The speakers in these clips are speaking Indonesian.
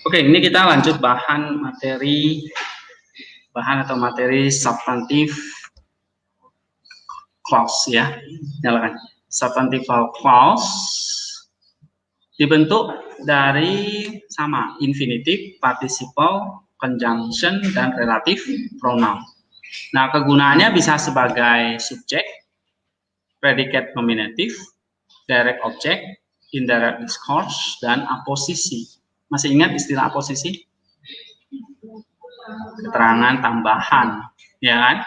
Oke, ini kita lanjut bahan atau materi substantif clause ya. Nyalakan. Substantival clause dibentuk dari sama infinitive, participle, conjunction, dan relative pronoun. Nah, kegunaannya bisa sebagai subjek, predicate nominative, direct object, indirect discourse, dan aposisi. Masih ingat istilah aposisi? Keterangan tambahan, ya kan?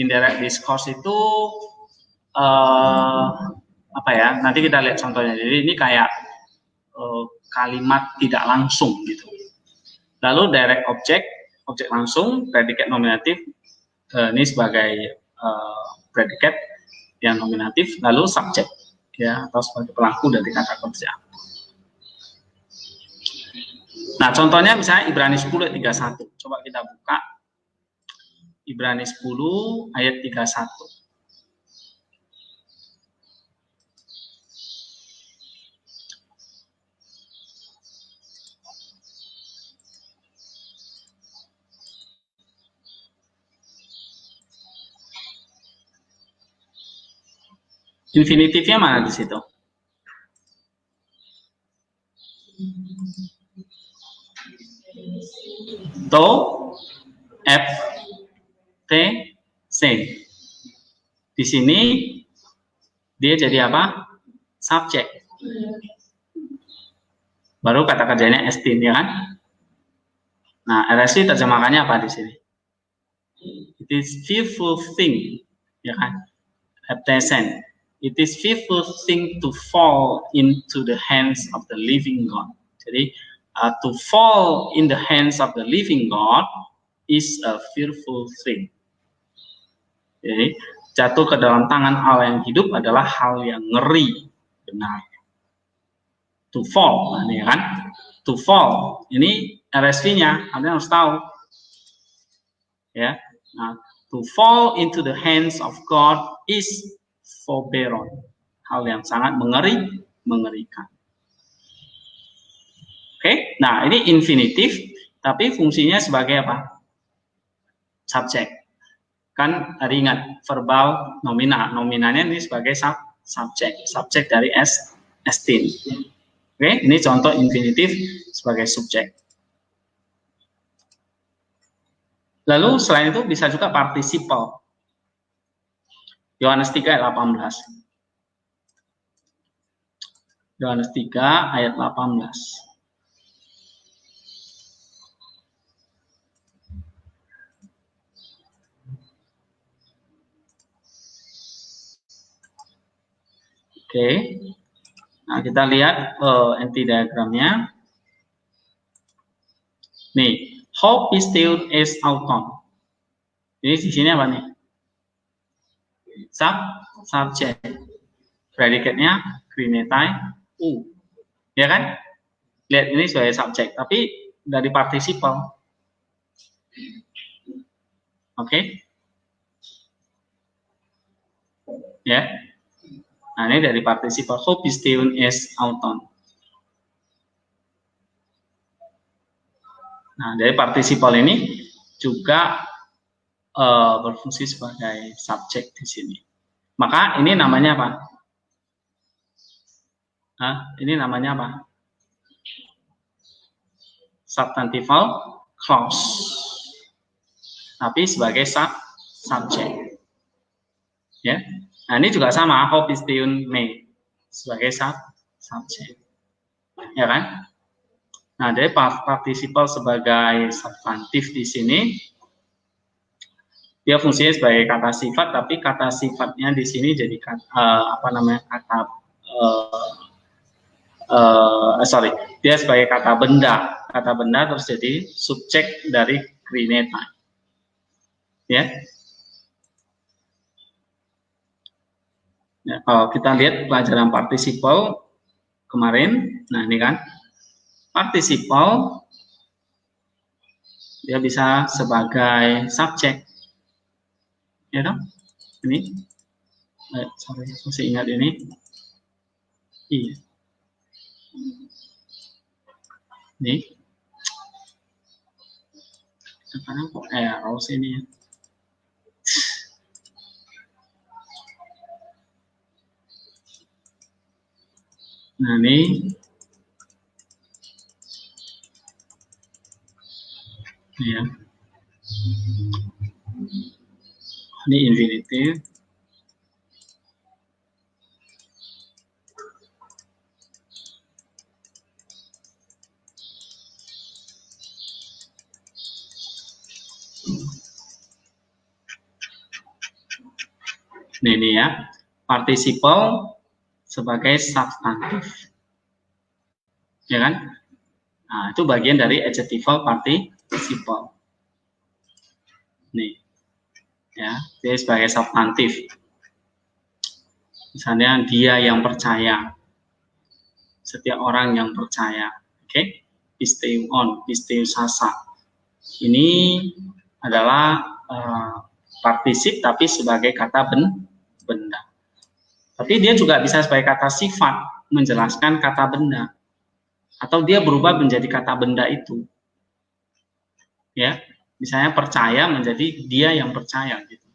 Indirect discourse itu apa ya? Nanti kita lihat contohnya. Jadi ini kayak kalimat tidak langsung gitu. Lalu direct object, objek langsung, predicate nominatif, ini sebagai predicate yang nominatif, lalu subjek ya atau sebagai pelaku dari kata kerja. Nah, contohnya misalnya Ibrani 10 ayat 31. Coba kita buka Ibrani 10 ayat 31. Infinitifnya mana di situ? To, F, T, C. Di sini dia jadi apa? Subjek. Baru kata kerjanya estin, ya kan? Nah, RSI terjemahannya apa di sini? It is fearful thing, ya kan? Absent. It is fearful thing to fall into the hands of the living God. Jadi, to fall in the hands of the living God is a fearful thing. Jadi, jatuh ke dalam tangan Allah yang hidup adalah hal yang ngeri, benar. To fall, ini kan? To fall, ini RSV-nya, Anda harus tahu. Ya, nah, to fall into the hands of God is forbearon, hal yang sangat mengerikan. Oke, nah ini infinitif, tapi fungsinya sebagai apa? Subjek. Kan tadi ingat verbal nominal, nominalnya ini sebagai subjek dari estin. Oke, ini contoh infinitif sebagai subjek. Lalu selain itu bisa juga participle. Yohanes 3 ayat 18. Yohanes 3 ayat 18. Oke. Nah, kita lihat anti diagramnya. Nih, hope is still is auton. Jadi di sini apa nih? Subjek. Predikatnya krinetai u. Ya kan? Lihat ini sebagai subjek, tapi dari participle. Oke. Ya. Nah, ini dari participle hope is still is auton. Nah, dari participle ini juga berfungsi sebagai subjek di sini. Maka ini namanya apa? Ini namanya apa? Substantival clause. Tapi sebagai subjek. Ya. Nah, ini juga sama, hope is still may sebagai subjek. Ya kan? Nah, dari participle sebagai substantif di sini dia fungsinya sebagai kata sifat, tapi kata sifatnya di sini jadi dia sebagai kata benda terus jadi subjek dari krineta. Ya. Ya, kalau kita lihat pelajaran participle kemarin, nah ini kan participle dia bisa sebagai subjek, ya dong? Ini, sorry, masih ingat ini? Iya. Nih. Sekarang kok error sini ya. Nah, ini ya. Ini infinitive. Ini ya, participle sebagai substantif, ya kan? Nah, itu bagian dari adjectival participle. Nih, ya, dia sebagai substantif. Misalnya dia yang percaya, setiap orang yang percaya, oke? Pisteuon, pisteusasa. Ini adalah partisip tapi sebagai kata benda. Tapi dia juga bisa sebagai kata sifat, menjelaskan kata benda. Atau dia berubah menjadi kata benda itu. Ya, misalnya percaya menjadi dia yang percaya gitu.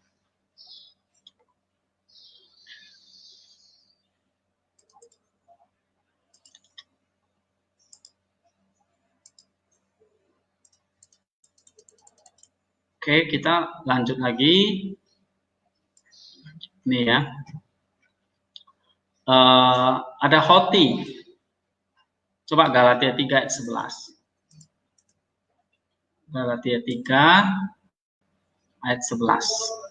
Oke, kita lanjut lagi. Nih ya. Ada hoti. Coba Galatia 3 ayat 11. Galatia 3 ayat 11.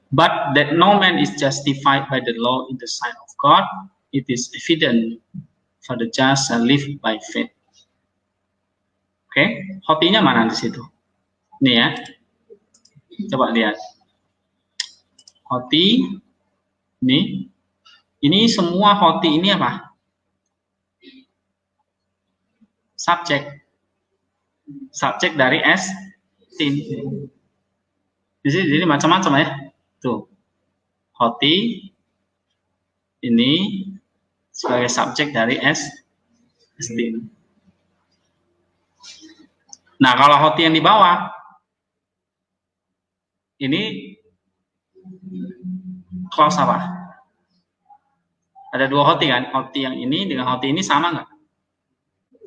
But that no man is justified by the law in the sight of God, it is evident, for the just shall live by faith. Oke, hotinya mana di situ? Nih ya, coba lihat. Hoti, ini semua hoti ini apa? Subjek dari estin. Jadi macam-macam ya. Tuh, hoti ini sebagai subjek dari estin. Nah, kalau hoti yang di bawah, ini clause apa? Ada dua hoti kan? Hoti yang ini dengan hoti ini sama nggak?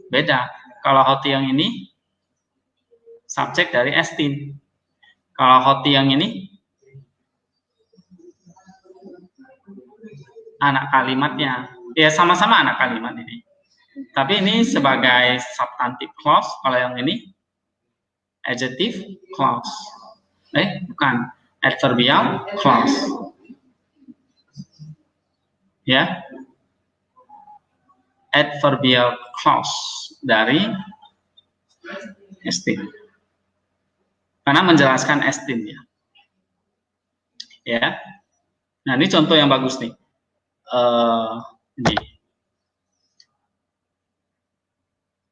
Beda. Kalau hoti yang ini subjek dari estin. Kalau hoti yang ini anak kalimatnya. Ya sama-sama anak kalimat ini. Tapi ini sebagai substantive clause. Kalau yang ini adjective clause. Bukan. Adverbial clause. Ya. Adverbial clause dari estin. Karena menjelaskan estin ya. Ya. Nah, ini contoh yang bagus nih. Ini.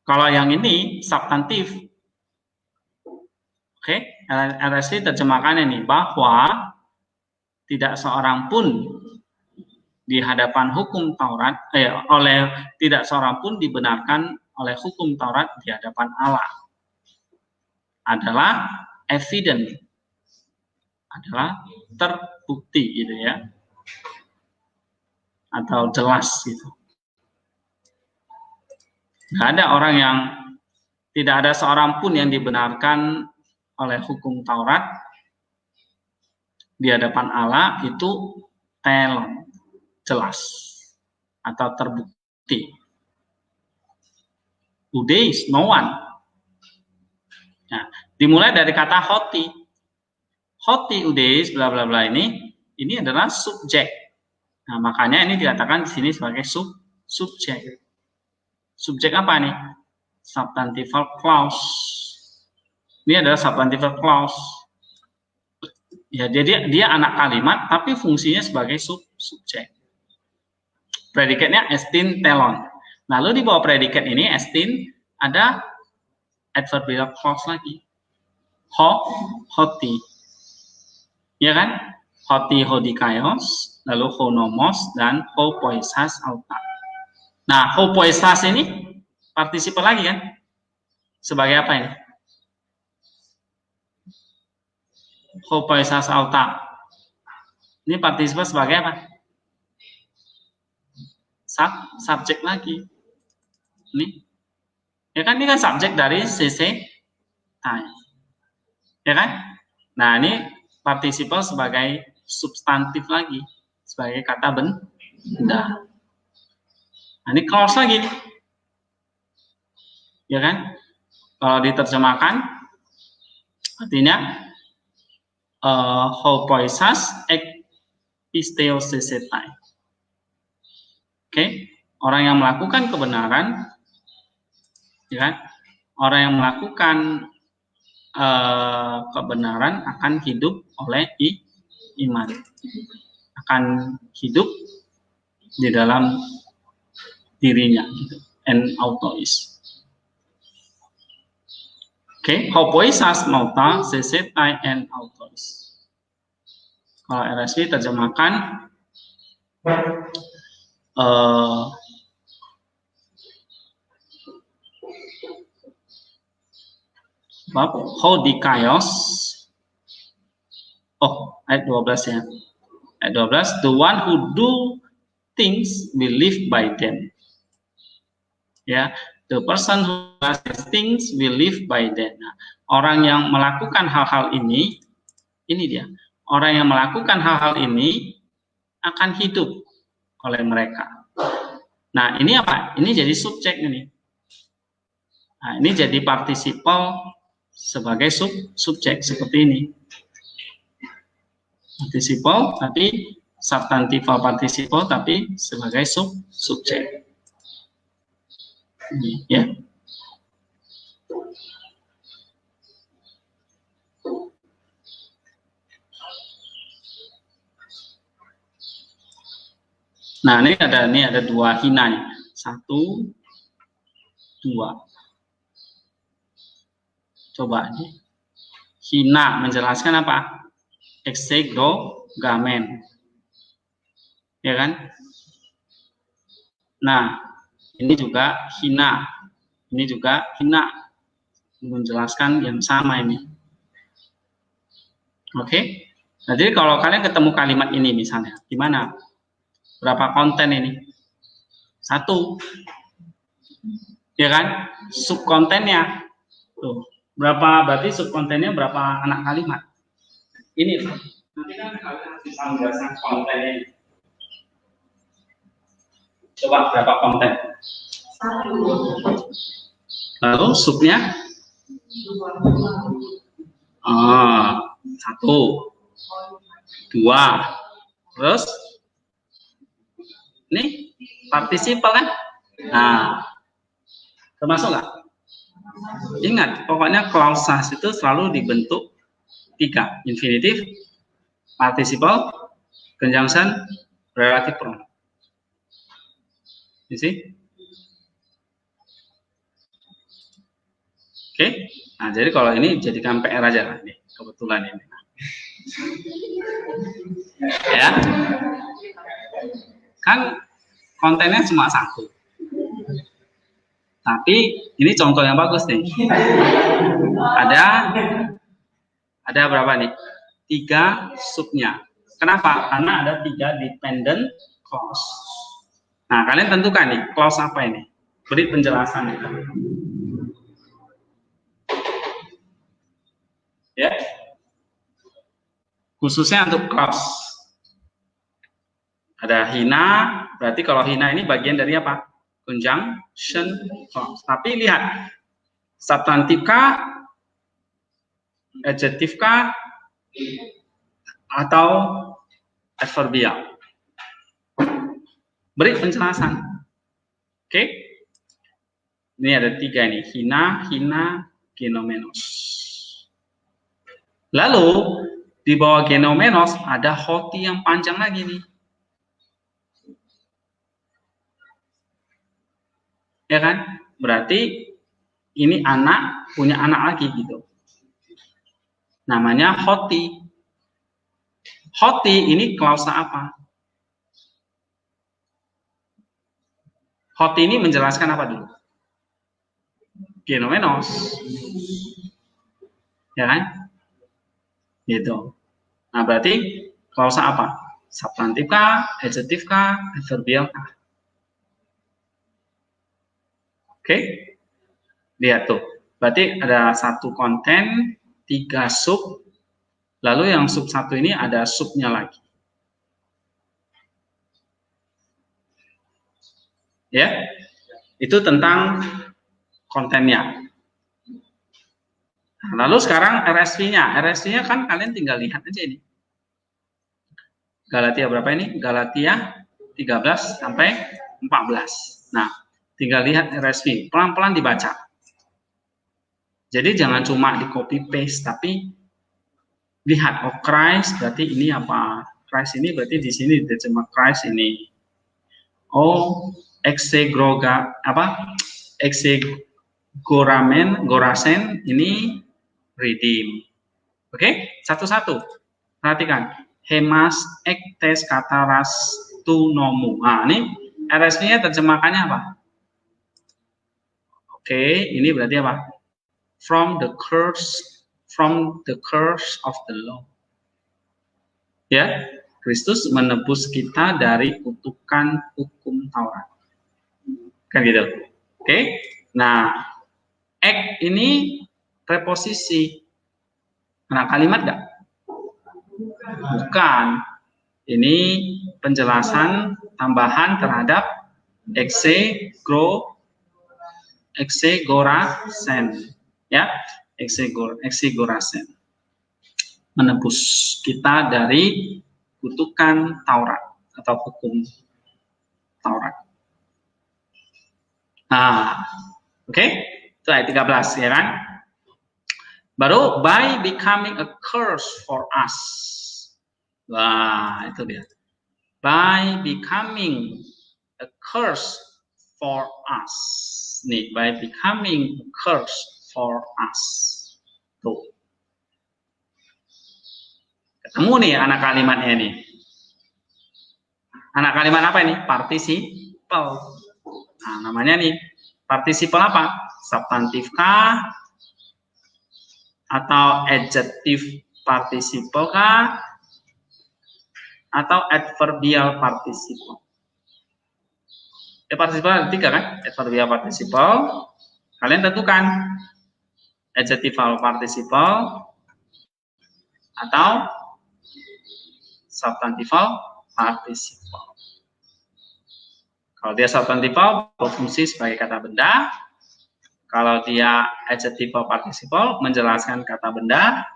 Kalau yang ini substantif, oke, RSC terjemahkan ini bahwa tidak seorang pun di hadapan hukum Taurat, tidak seorang pun dibenarkan oleh hukum Taurat di hadapan Allah. Adalah evident, adalah terbukti gitu ya, atau jelas gitu. Nggak ada orang yang, tidak ada seorang pun yang dibenarkan oleh hukum Taurat di hadapan Allah itu telon, jelas atau terbukti. Udeis, no one. Nah, dimulai dari kata hoti. Hoti udeis bla bla bla ini adalah subjek. Nah, makanya ini dikatakan di sini sebagai subjek. Subjek apa nih? Substantival clause. Ini adalah substantival clause. Ya, jadi dia anak kalimat tapi fungsinya sebagai subjek. Predikatnya estin telon. Lalu di bawah predikat ini estin ada adverbial clause lagi. hoti. Ya kan? Hoti hodikaios, lalu honomos, dan hopoisas auta. Nah, hopoisas ini partisipal lagi kan? Sebagai apa ini? Hopoisas auta. Ini partisipal sebagai apa? Subjek lagi. Ini. Ya kan, ini kan subjek dari CC tai. Ya kan? Nah, ini partisipal sebagai substantif lagi. Sebagai kata benda. Nah, ini clause lagi. Ya kan? Kalau diterjemahkan, artinya hopoisas pisteosesetai. Oke, orang yang melakukan kebenaran, ya kan? Orang yang melakukan kebenaran akan hidup oleh iman, akan hidup di dalam dirinya, gitu. En autois. Oke, hopoisas nauta sesetai en autois. Kalau RSV terjemahkan bab hodikaios. Oh, ayat 12 ya. Ayat 12, the one who do things will live by them. Ya, the person who does things will live by them. Nah, orang yang melakukan hal-hal ini dia. Orang yang melakukan hal-hal ini akan hidup oleh mereka. Nah, ini apa? Ini jadi subjek ini. Nah, ini jadi partisipal sebagai subjek seperti ini. Partisipal tapi substantifal partisipal tapi sebagai subjek. Ini, ya. Nah, ini ada dua hina nih. 1, 2. Coba ini. Hina menjelaskan apa? Exegrogamen. Ya kan? Nah, ini juga hina. Ini juga hina. Menjelaskan yang sama ini. Oke? Nah, jadi kalau kalian ketemu kalimat ini misalnya, gimana? Berapa konten ini? 1. Ya kan? Subkontennya. Tuh. Berapa, berarti subkontennya berapa anak kalimat? Ini. Nanti kan kalian harus bisa menjelaskan kontennya. Coba berapa konten? 1. Lalu subnya? 1, 2. Terus? Ini partisipal kan? Nah, termasuk nggak? Ingat, pokoknya clause itu selalu dibentuk 3, infinitive, participle, conjunction, relative pronoun. You see? Oke, nah jadi kalau ini jadikan PR aja lah nih, kebetulan ini. Ya, kan kontennya cuma 1. Tapi ini contoh yang bagus nih. Ada berapa nih? 3 subnya. Kenapa? Karena ada 3 dependent clause. Nah, kalian tentukan nih, clause apa ini? Beri penjelasan. Ya. Khususnya untuk clause. Ada hina, berarti kalau hina ini bagian dari apa? Conjunction clause. Tapi lihat, substantif kah, adjektif kah, atau adverbial? Beri penjelasan. Oke? Ini ada 3 nih, hina, genomenos. Lalu di bawah genomenos ada hoti yang panjang lagi nih. Ya kan? Berarti ini anak punya anak lagi gitu. namanya hoti. Hoti ini klausa apa? Hoti ini menjelaskan apa dulu? Genomenos. Ya kan? Gitu. Nah, berarti klausa apa? Substantif kah? Adjektif kah? Adverbial kah? Oke? Lihat tuh. Berarti ada satu konten, 3 sub, lalu yang sub 1 ini ada subnya lagi. Ya, itu tentang kontennya. Nah, lalu sekarang RSV-nya. RSV-nya kan kalian tinggal lihat aja ini. Galatia berapa ini? Galatia 13 sampai 14. Nah, tinggal lihat RSV. Pelan-pelan dibaca. Jadi jangan cuma di copy paste, tapi lihat, oh Christ berarti ini apa? Christ ini berarti di sini diterjemah Christ ini. Oh, exegroga apa? Gorasen ini redeem. Oke, satu-satu. Perhatikan. Hemas ektes kataras tunomu. Nah, ini RSV-nya terjemahkannya apa? Oke, ini berarti apa? From the curse of the law. Ya, Kristus menebus kita dari kutukan hukum Taurat. Kan gitu. Oke. Nah, ek ini preposisi. Nah, kalimat enggak? Bukan. Ini penjelasan tambahan terhadap exegorasen. Ya, exegorasen. Menebus kita dari kutukan Taurat atau hukum Taurat. Nah, oke. Itu ayat 13 ya kan? Baru by becoming a curse for us. Wah, itu dia. By becoming a curse for us. Nih, by becoming a curse for us. Tuh. Ketemu nih anak kalimatnya nih. Anak kalimat apa ini? Participle. Nah, namanya nih participle apa? Substantif kah? Atau adjective participle kah? Atau adverbial participle? Participle ada 3 kan? Adverbial participle. Kalian tentukan adjectival participle atau substantival participle. Kalau dia substantival berfungsi sebagai kata benda. Kalau dia adjectival participle menjelaskan kata benda.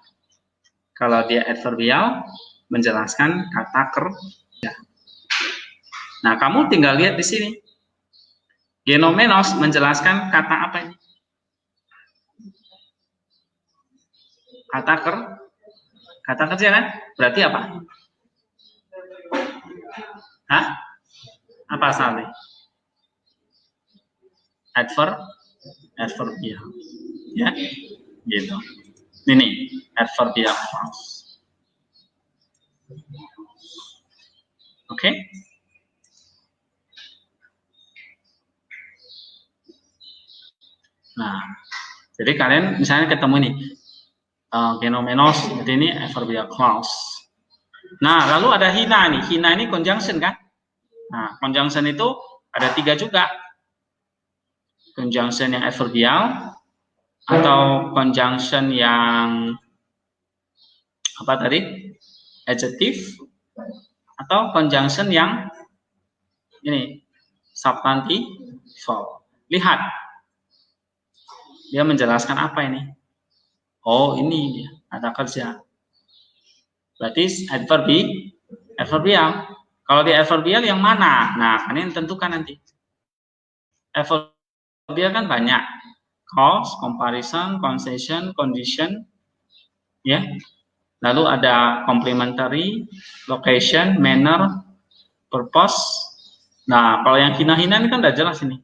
Kalau dia adverbial menjelaskan kata kerja. Nah, kamu tinggal lihat di sini. Genomenos menjelaskan kata apa ini? Kata kerja kan? Berarti apa? Hah? Apa asalnya? Adverbial. Ya, gitu. Ini adverbial clause. Oke? Nah, jadi kalian misalnya ketemu nih genomenos, jadi ini adverbial clause. Nah, lalu ada hina nih. Hina ini conjunction kan? Nah, conjunction itu ada 3 juga. Conjunction yang adverbial atau conjunction yang apa tadi? Adjective atau conjunction yang ini substantival. Lihat. Dia menjelaskan apa ini? Oh, ini dia, kata kerja. Berarti adverbial. Kalau di adverbial yang mana? Nah, kalian tentukan nanti. Adverbial kan banyak. Cause, comparison, concession, condition. Ya. Lalu ada complementary, location, manner, purpose. Nah, kalau yang hina-hina ini kan udah jelas ini.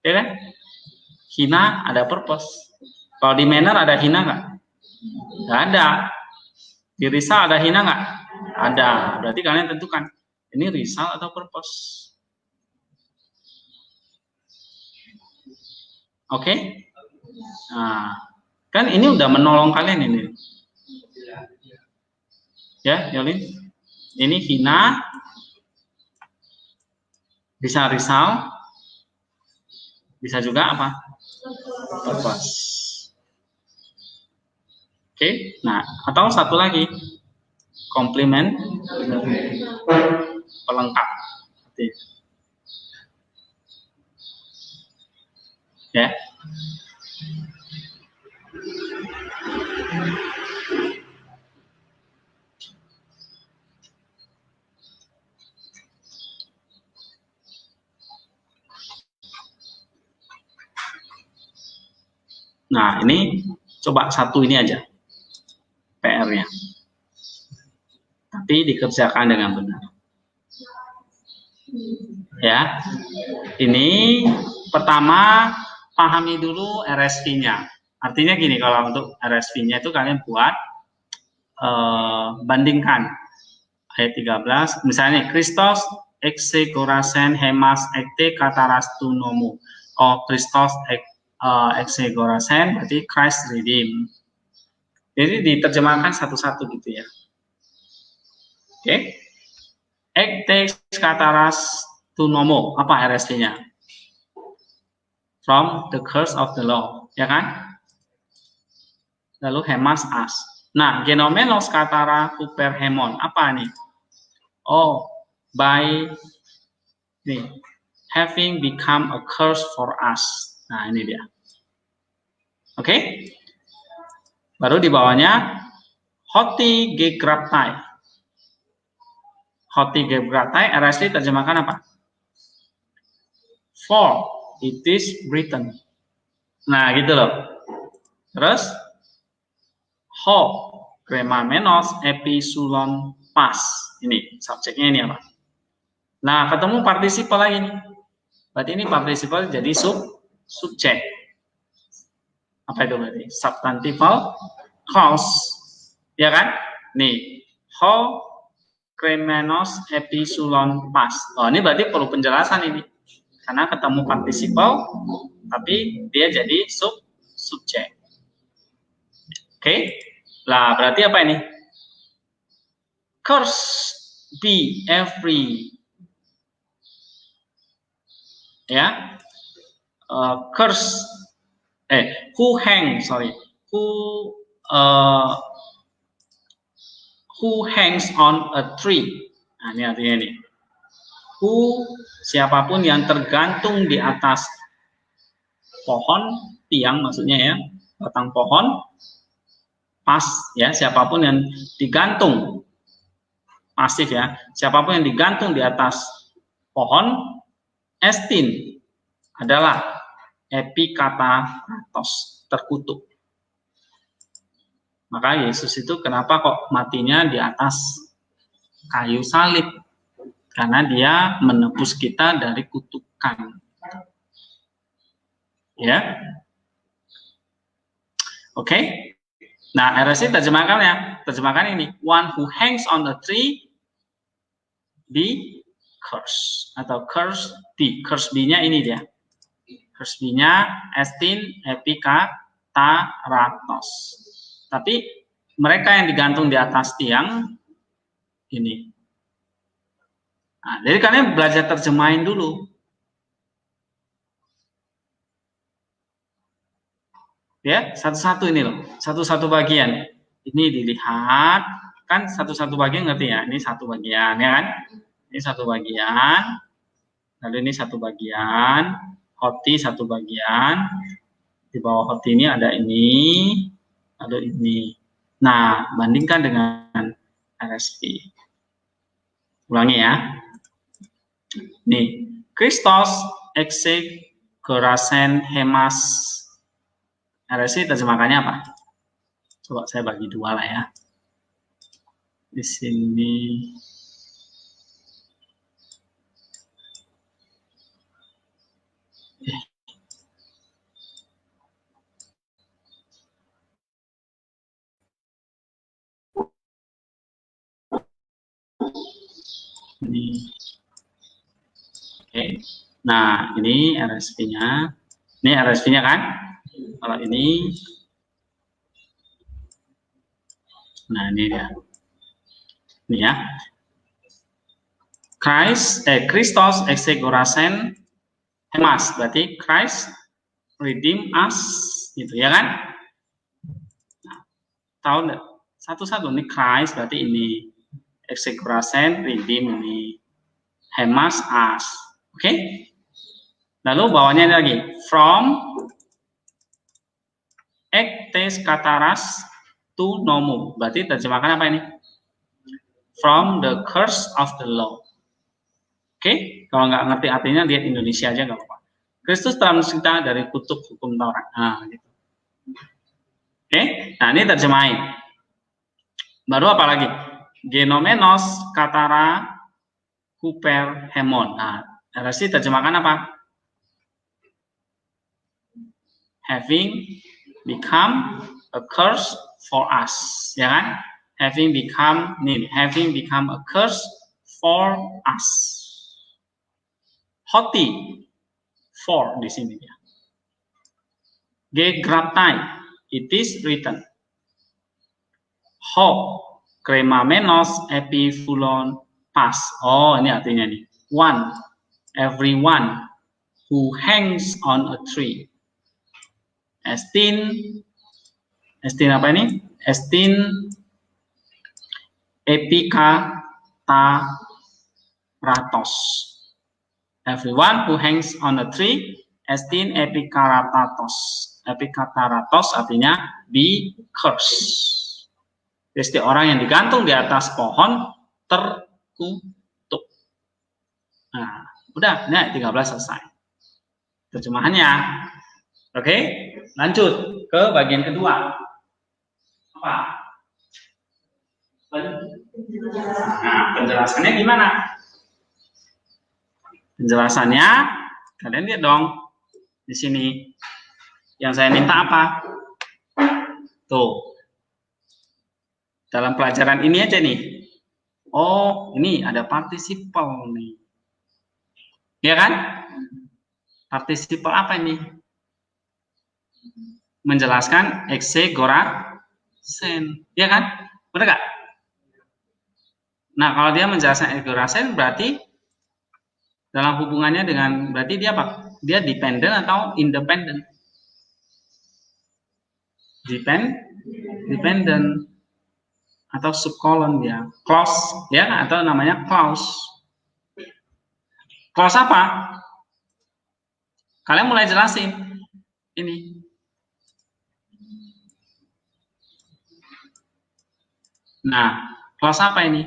Ya kan? Hina ada purpose. Kalau di manner ada hina nggak? Nggak ada. Di risal ada hina nggak? Ada. Berarti kalian tentukan ini risal atau purpose. Oke? Nah, kan ini udah menolong kalian ini. Ya, Yolin. Ini hina, bisa risal, bisa juga apa? Purpose. Oke, nah atau satu lagi, komplement, pelengkap. Ya. Nah, ini coba satu ini aja PR-nya. Tapi dikerjakan dengan benar. Ya. Ini pertama pahami dulu RSV-nya. Artinya gini, kalau untuk RSV-nya itu kalian buat bandingkan ayat 13, misalnya Christos exegorasen hemas ekte katarastu nomu. Oh, Christos exegorasen berarti Christ redeem. Jadi diterjemahkan satu-satu gitu ya. Oke. Ekte katarastu nomu, apa RSV-nya? From the curse of the law, ya kan? Lalu hemas as. Nah, genomenos katara huperhemon, apa nih? Oh, by nih, having become a curse for us. Nah, ini dia. Oke? Baru di bawahnya hoti gegraptai. Hoti gegraptai, RSV terjemahkan apa? For it is written. Nah, gitu loh. Terus ho kremamenos episulon pas. Ini subjeknya ini apa? Nah, ketemu partisipal lagi nih. Berarti ini partisipal jadi subjek. Apa itu berarti? Substantival cause. Ya kan? Nih, ho kremenos episulon pas. Oh, ini berarti perlu penjelasan ini. Karena ketemu partisipal tapi dia jadi subjek. Oke? Lah, berarti apa ini? Curse be every, ya, curse, who hangs on a tree. Nah, ini artinya ini. Who, siapapun yang tergantung di atas pohon, tiang maksudnya ya, batang pohon, pas ya, siapapun yang digantung, pasif ya, siapapun yang digantung di atas pohon, estin adalah epikatatos, terkutuk. Maka Yesus itu kenapa kok matinya di atas kayu salib? Karena dia menebus kita dari kutukan. Ya. Oke. Nah, RSI terjemahkan ya. Terjemahkan ini. One who hangs on a tree be curse. Atau curse be. Curse be-nya ini dia. Curse be-nya estin epikataratos. Tapi mereka yang digantung di atas tiang ini. Nah, jadi kalian belajar terjemahin dulu. Ya, satu-satu ini loh. Satu-satu bagian. Ini dilihat, kan satu-satu bagian ngerti ya? Ini satu bagian, ya kan? Ini satu bagian. Lalu ini satu bagian. Hoti satu bagian. Di bawah hoti ini ada ini. Lalu ini. Nah, bandingkan dengan RSV. Ulangi ya. Nih, Christos exeg gerasen hemas. RSI terjemahkannya apa? Coba saya bagi dua lah ya. Di sini Ini. Oke. Nah, ini RSV-nya. Ini RSV-nya kan? Kalau ini, nah ini dia. Ini ya. Christos exegorasen hemas, berarti Christ redeem us, gitu ya kan? Nah, tahu nggak? Satu-satu ini Christ berarti ini exegorasen redeem ini hemas us, oke? Lalu bawahnya lagi from ektes kataras to nomu, berarti terjemahkan apa ini? From the curse of the law. Oke, kalau nggak ngerti artinya lihat Indonesia aja nggak apa-apa. Kristus telah mencerita dari kutuk hukum Taurat. Nah, gitu. Oke, nah ini terjemahin. Baru apa lagi? Genomenos katara kuper hemon. Nah, RSI terjemahkan apa? Having become a curse for us, ya kan? Having become a curse for us. Hoti for di sini ya. Gegraptai, it is written. Ho kremamenos epifulon pas. Oh, ini artinya nih. One, everyone who hangs on a tree. Estin apa ini? Estin epika ta ratos. Everyone who hangs on a tree, estin epikaratatos. Epikataratos artinya be cursed. Jadi setiap orang yang digantung di atas pohon terkutuk. Nah, udah, nah 13 selesai. Terjemahannya. Oke, lanjut ke bagian kedua. Apa? Nah, penjelasannya gimana? Penjelasannya, kalian lihat dong di sini. Yang saya minta apa? Tuh. Dalam pelajaran ini aja nih. Oh, ini ada participle nih. Ya kan? Participle apa ini? Menjelaskan exegorasen. Ya kan? Benar gak? Nah, kalau dia menjelaskan exegorasen berarti dalam hubungannya dengan, berarti dia apa? Dia dependent atau independent? Dependent atau subcolon dia. Clause ya, atau namanya clause. Clause apa? Kalian mulai jelasin. Ini. Nah, clause apa ini?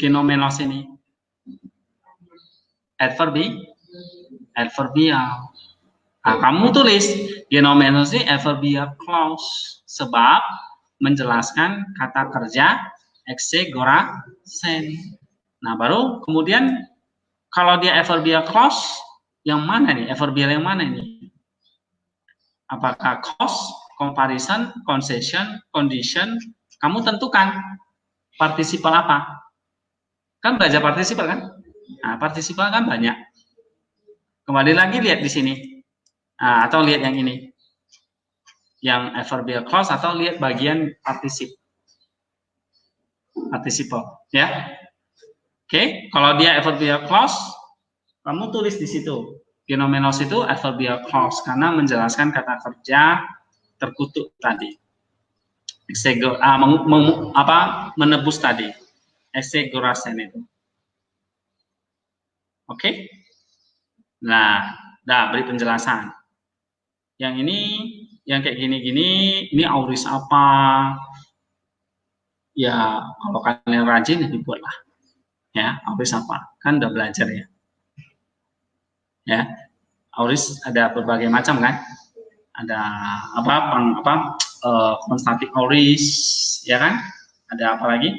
Genomenos ini. Adverbial. Nah, kamu tulis genomenos ini adverbial clause sebab menjelaskan kata kerja exegorasen. Nah, baru kemudian kalau dia adverbial clause yang mana nih? Adverbial yang mana ini? Apakah cause, comparison, concession, condition? Kamu tentukan partisipal apa? Kan belajar partisipal kan? Nah, partisipal kan banyak. Kembali lagi lihat di sini. Nah, atau lihat yang ini. Yang adverbial clause atau lihat bagian participle, ya. Oke, kalau dia adverbial clause, kamu tulis di situ. Genomenos itu adverbial clause karena menjelaskan kata kerja terkutuk tadi. Menebus tadi. Exegorasen itu. Oke? Nah, beri penjelasan. Yang ini, yang kayak gini-gini, ini auris apa? Ya, kalau kalian rajin, dibuatlah. Ya, auris apa? Kan udah belajar ya. Ya, auris ada berbagai macam kan? Ada konstatif auris, ya kan? Ada apa lagi?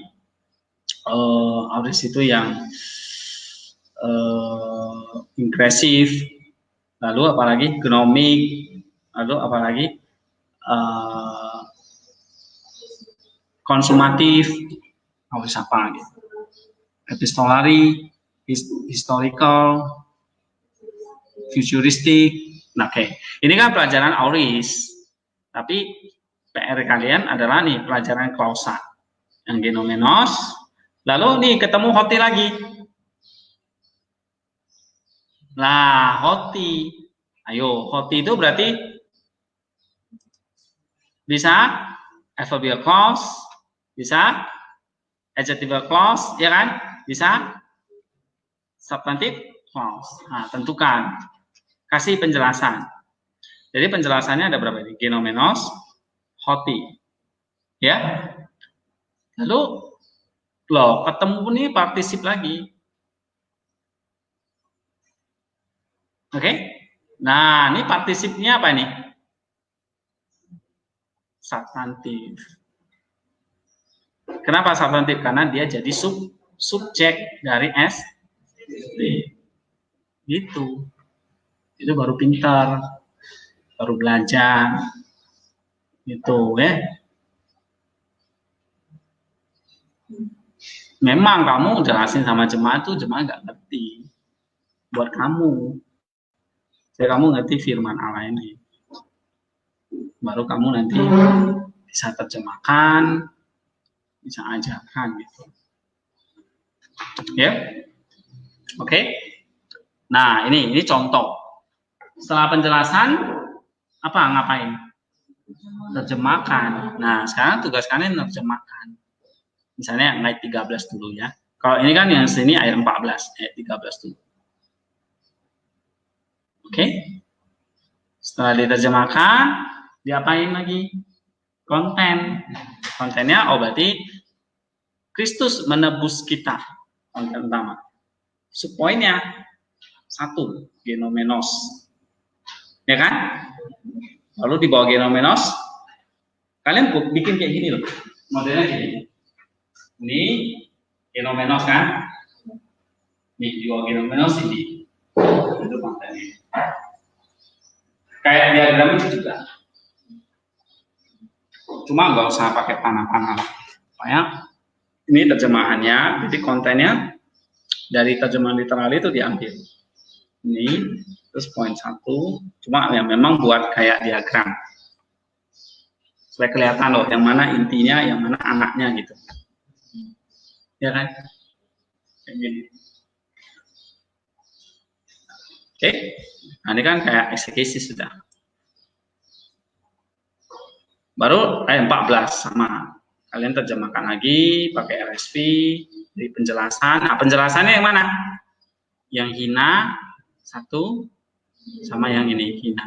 Auris itu yang ingresif, lalu apalagi gnomik, lalu apalagi konsumatif, auris apa gitu. epistolary, historical, futuristic. Nah, oke. Ini kan pelajaran auris. Tapi PR kalian adalah nih pelajaran klausa. Yang genomenos. Lalu nih ketemu hoti lagi. Nah, hoti. Ayo, hoti itu berarti bisa adverbial clause, bisa adjectival clause, ya kan? Bisa substantive clause. Nah, tentukan. Kasih penjelasan. Jadi penjelasannya ada berapa ini? Genomenos, hoti. Ya. Lalu loh, ketemu nih partisip lagi. Oke? Nah, ini partisipnya apa nih? Substantif. Kenapa substantif? Karena dia jadi subjek dari ST. Gitu. Itu baru pintar, baru belajar. Gitu ya. Memang kamu jelasin sama jemaat tuh jemaat nggak ngerti. Buat kamu. Jadi kamu ngerti firman Allah ini. Baru kamu nanti bisa terjemahkan, bisa ajarkan gitu. Ya. Oke. Nah, ini contoh. Setelah penjelasan apa ngapain? Terjemahkan. Nah, sekarang tugas kalian terjemahkan. Misalnya ayat 13 dulu ya. Kalau ini kan yang sini ayat 14, ayat 13 dulu. Oke. Setelah diterjemahkan, diapain lagi? Konten. Kontennya berarti Kristus menebus kita. Konten utama. Subpoinnya satu, genomenos. Ya kan? Lalu di bawah genomenos, kalian bikin kayak gini loh. Modelnya gini. Ini genomenos kan? Nih di bawah genomenos ini. Itu kontennya. Kayak diagram itu juga. Cuma nggak usah pakai panah-panah. Supaya ini terjemahannya, jadi kontennya dari terjemahan literal itu diambil. Ini terus poin 1, cuma ya memang buat kayak diagram. Supaya kelihatan loh yang mana intinya, yang mana anaknya gitu. Ya kan? Kayak gini. Oke. Nah, ini kan kayak eksekusi sudah. Baru ayat 14 sama. Kalian terjemahkan lagi pakai RSV, di penjelasan. Nah, penjelasannya yang mana? Yang hina satu sama yang ini hina.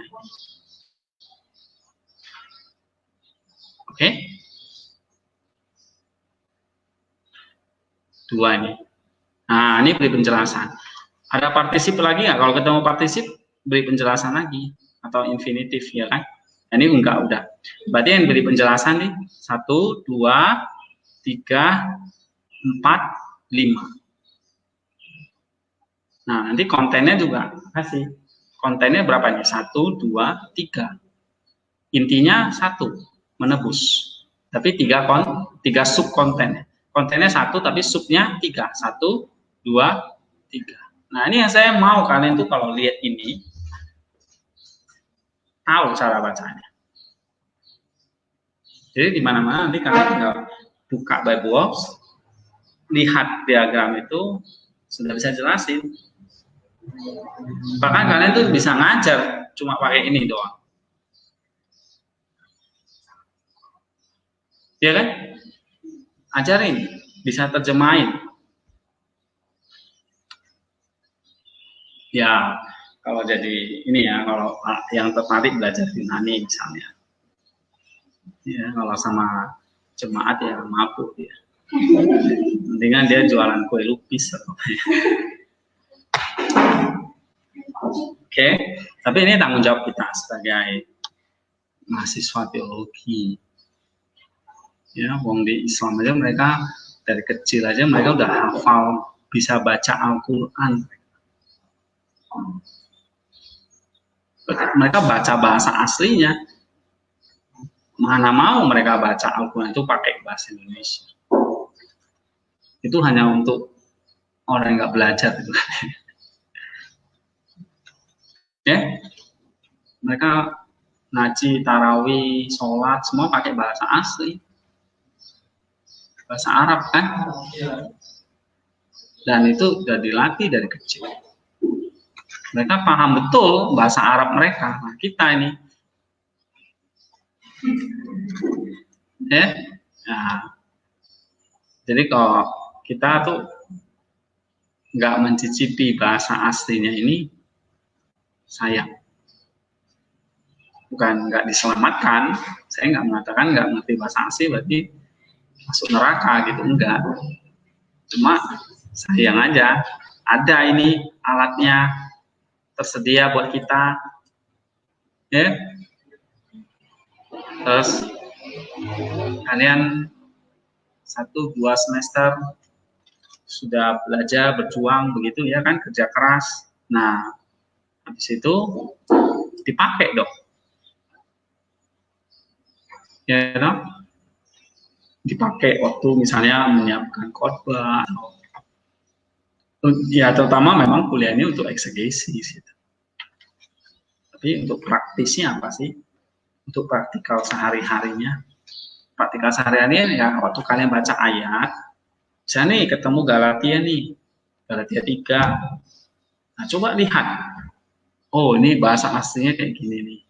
Oke? Dua ini. Nah, ini beri penjelasan. Ada partisip lagi nggak? Kalau ketemu partisip, beri penjelasan lagi. Atau infinitif, ya kan? Nah, ini enggak, udah. Berarti yang beri penjelasan nih, 1, 2, 3, 4, 5. Nah, nanti kontennya juga kasih. Kontennya berapa nih? 1, 2, 3. Intinya 1, menebus. Tapi 3 sub konten. Kontennya 1, tapi subnya 3. 1, 2, 3. Nah, ini yang saya mau kalian tuh kalau lihat ini, tahu cara bacanya. Jadi di mana-mana nanti kalian tinggal buka Bible Works, lihat diagram itu, sudah bisa jelasin. Bahkan kalian tuh bisa ngajar cuma pakai ini doang. Ya kan? Ajarin, bisa terjemahin. Ya, kalau jadi ini ya, kalau yang tertarik belajar Yunani misalnya. Ya, kalau sama jemaat ya mabuk ya. Mendingan dia jualan kue lupis. Oke, tapi ini tanggung jawab kita sebagai mahasiswa teologi. Ya, wong di Islam aja mereka dari kecil aja mereka udah hafal, bisa baca Al-Quran. Mereka baca bahasa aslinya. Mana mau mereka baca Al-Quran itu pakai bahasa Indonesia. Itu hanya untuk orang yang nggak belajar itu. Ya, mereka ngaji, tarawih, sholat, semua pakai bahasa asli, bahasa Arab kan, dan itu sudah dilatih dari kecil. Mereka paham betul bahasa Arab mereka. Nah, kita ini, ya, nah, jadi kalau kita tuh nggak mencicipi bahasa aslinya ini, sayang. Bukan nggak diselamatkan, saya nggak mengatakan nggak ngerti bahasa asli berarti masuk neraka gitu, enggak. Cuma sayang aja, ada ini alatnya tersedia buat kita, ya. Terus kalian 1-2 semester sudah belajar, berjuang begitu ya kan, kerja keras. Nah, habis itu dipakai dong, ya dong, dipakai waktu misalnya menyiapkan khotbah, ya terutama memang kuliah ini untuk eksegesis gitu. Tapi untuk praktisnya apa sih? Untuk praktikal sehari-harinya, praktikal sehari-harinya ya waktu kalian baca ayat, misalnya nih ketemu Galatia nih, Galatia 3, nah coba lihat, oh ini bahasa aslinya kayak gini nih.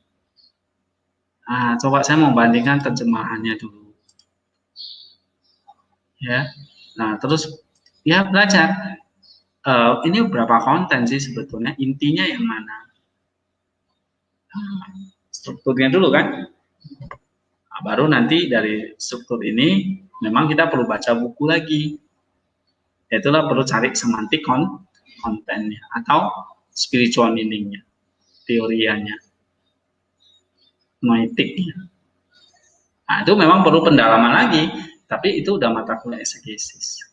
Nah, coba saya mau bandingkan terjemahannya dulu. Ya. Nah, terus ya belajar. Ini berapa konten sih sebetulnya? Intinya yang mana? Strukturnya dulu kan. Nah, baru nanti dari struktur ini memang kita perlu baca buku lagi. Itulah perlu cari semantik kontennya atau spiritual meaningnya, teorianya, noetiknya. Nah, itu memang perlu pendalaman lagi, tapi itu udah mata kuliah eksegesis.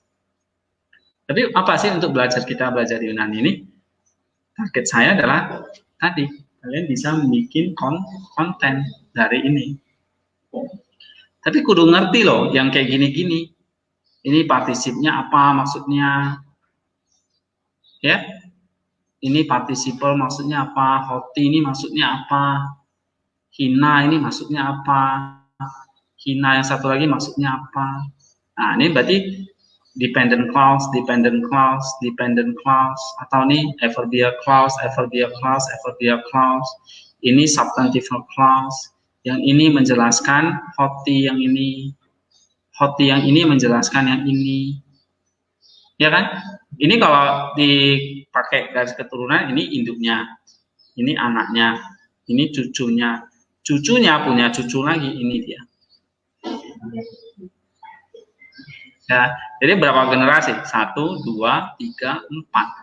Tapi apa sih untuk kita belajar Yunani ini? Target saya adalah tadi, kalian bisa bikin konten dari ini. Tapi kudu ngerti loh, yang kayak gini-gini. Ini partisipnya apa maksudnya? Ya, ini participle maksudnya apa? Hoti ini maksudnya apa? Hina ini maksudnya apa? Hina yang satu lagi maksudnya apa? Nah, ini berarti dependent clause, dependent clause, dependent clause, atau nih adverbial clause, adverbial clause, adverbial clause. Ini substantival clause. Yang ini menjelaskan hoti yang ini, hoti yang ini menjelaskan yang ini. Ya kan? Ini kalau dipakai garis keturunan, ini induknya, ini anaknya, ini cucunya. Cucunya punya cucu lagi, ini dia. Ya, jadi berapa generasi? 1, 2, 3, 4.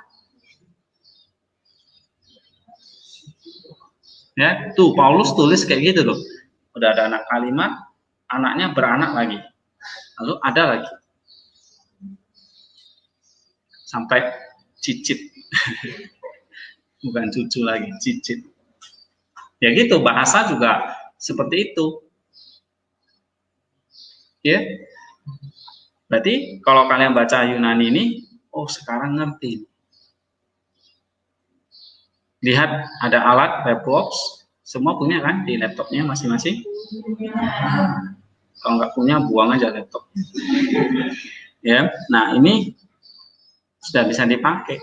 Ya, tuh Paulus tulis kayak gitu loh. Udah ada anak kalimat, anaknya beranak lagi. Lalu ada lagi. Sampai cicit. Bukan cucu lagi, cicit. Ya gitu, bahasa juga seperti itu. Ya. Berarti kalau kalian baca Yunani ini, oh sekarang ngerti. Lihat ada alat webbox, semua punya kan di laptopnya masing-masing. Kalau nggak punya, buang aja laptop. Ya, nah ini sudah bisa dipakai.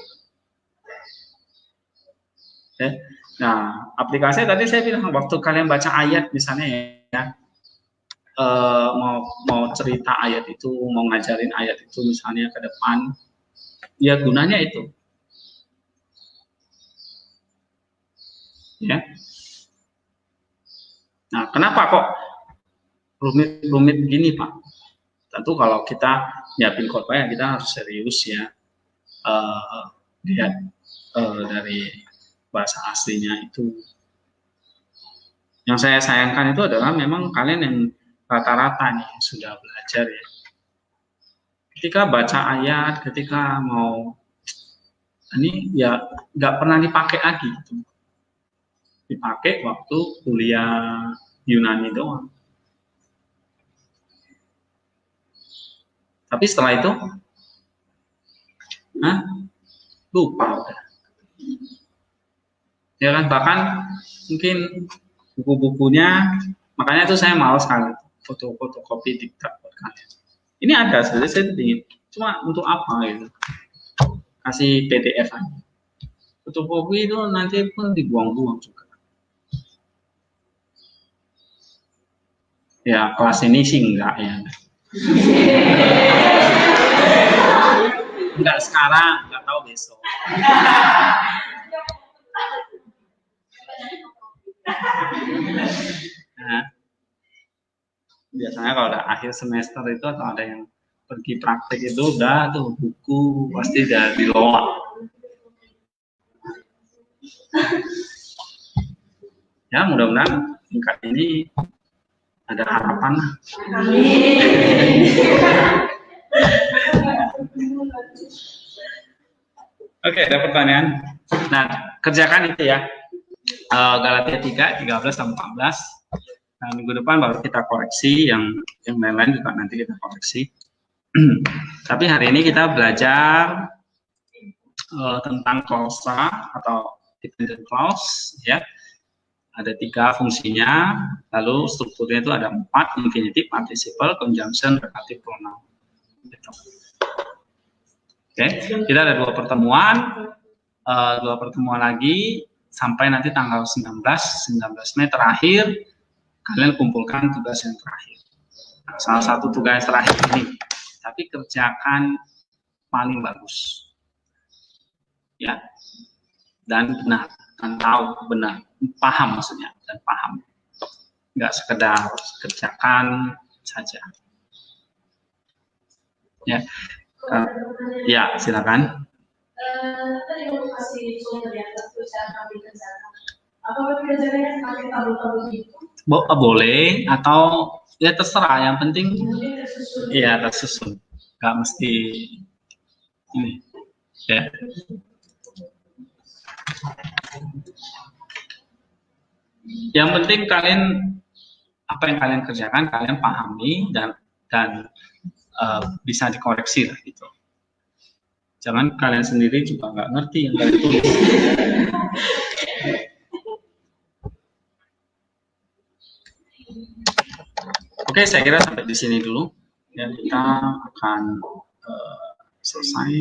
Ya. Nah, aplikasinya tadi saya bilang waktu kalian baca ayat misalnya ya, mau cerita ayat itu, mau ngajarin ayat itu misalnya ke depan, ya gunanya itu. Ya. Nah, kenapa kok rumit-rumit gini, Pak? Tentu kalau kita nyiapin khotbah ya kita harus serius ya. Lihat dari bahasa aslinya itu. Yang saya sayangkan itu adalah memang kalian yang rata-rata nih sudah belajar ya. Ketika baca ayat, ketika mau ini ya nggak pernah dipakai lagi gitu. Dipakai waktu kuliah Yunani doang. Tapi setelah itu, lupa udah. Ya kan, bahkan mungkin buku-bukunya, makanya itu saya malas sekali foto-foto kopi diktat buat kalian. Ini ada sebenarnya, saya ingin, cuma untuk apa gitu, kasih PDF aja. Fotokopi itu nanti pun dibuang-buang juga. Ya kelas ini sih enggak ya. Enggak sekarang, enggak tahu besok. Nah, biasanya kalau udah akhir semester itu atau ada yang pergi praktek itu udah tuh buku pasti udah diloak. Ya mudah-mudahan tingkat ini ada harapan lah. Oke, ada pertanyaan. Nah, kerjakan itu ya. Galatia 3, 13 sampai 14. Nah, minggu depan baru kita koreksi, yang lain-lain juga nanti kita koreksi. Tapi hari ini kita belajar tentang klausa atau dependent clause, ya. Ada 3 fungsinya, lalu strukturnya itu ada 4, infinitive, participle, conjunction, relative pronoun. Gitu. Oke, kita ada 2 pertemuan, 2 pertemuan lagi sampai nanti tanggal 19 Mei terakhir, kalian kumpulkan tugas yang terakhir. Nah, salah satu tugas terakhir ini, tapi kerjakan paling bagus, ya, dan benar, dan tahu benar, paham maksudnya, dan paham, nggak sekedar kerjakan saja. Ya, ya silakan. Tadi aku kasih contoh di atas cara kami kerjakan. Apakah kerjanya pakai tabel-tabel gitu? Boleh atau ya terserah, yang penting ya tersusun, nggak mesti ini ya. Yang penting kalian, apa yang kalian kerjakan kalian pahami dan bisa dikoreksi lah gitu. Jangan kalian sendiri juga nggak ngerti yang kalian tulis. Oke, saya kira sampai di sini dulu. Ya, kita akan selesai.